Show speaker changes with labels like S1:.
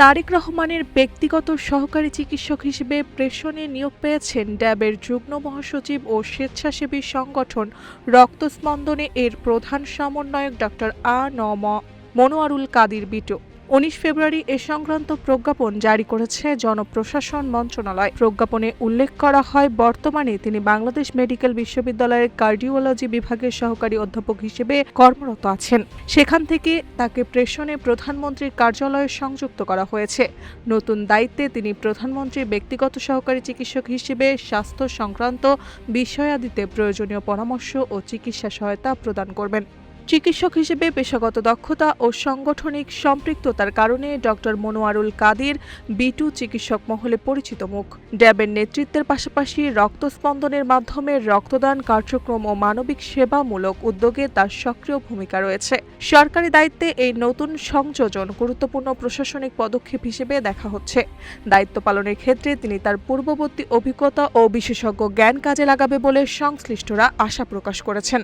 S1: তারেক রহমানের ব্যক্তিগত সহকারী চিকিৎসক হিসেবে প্রেষণে নিয়োগ পেয়েছেন ড্যাবের যুগ্ম মহাসচিব ও স্বেচ্ছাসেবী সংগঠন রক্তস্পন্দনে এর প্রধান সমন্বয়ক ডা.আ.ন.ম মনোয়ারুল কাদির বিটু। ১৯ ফেব্রুয়ারি এ সংক্রান্ত প্রজ্ঞাপন জারি করেছে জনপ্রশাসন মন্ত্রণালয়। প্রজ্ঞাপনে উল্লেখ করা হয়, বর্তমানে তিনি বাংলাদেশ মেডিকেল বিশ্ববিদ্যালয়ের কার্ডিওলজি বিভাগের সহকারী অধ্যাপক হিসেবে কর্মরত আছেন। সেখান থেকে তাকে প্রেষণে প্রধানমন্ত্রীর কার্যালয়ে সংযুক্ত করা হয়েছে। নতুন দায়িত্বে তিনি প্রধানমন্ত্রীর ব্যক্তিগত সহকারী চিকিৎসক হিসেবে স্বাস্থ্য সংক্রান্ত বিষয়াদিতে প্রয়োজনীয় পরামর্শ ও চিকিৎসা সহায়তা প্রদান করবেন। চিকিৎসক হিসেবে পেশাগত দক্ষতা ও সাংগঠনিক সম্পৃক্ততার কারণে ডক্টর মনোয়ারুল কাদির বিটু চিকিৎসক মহলে পরিচিত মুখ। ড্যাবের নেতৃত্বের পাশাপাশি রক্তস্পন্দনের মাধ্যমে রক্তদান কার্যক্রম ও মানবিক সেবামূলক উদ্যোগে তার সক্রিয় ভূমিকা রয়েছে। সরকারি দায়িত্বে এই নতুন সংযোজন গুরুত্বপূর্ণ প্রশাসনিক পদক্ষেপ হিসেবে দেখা হচ্ছে। দায়িত্ব পালনের ক্ষেত্রে তিনি তার পূর্ববর্তী অভিজ্ঞতা ও বিশেষজ্ঞ জ্ঞান কাজে লাগাবে বলে সংশ্লিষ্টরা আশা প্রকাশ করেছেন।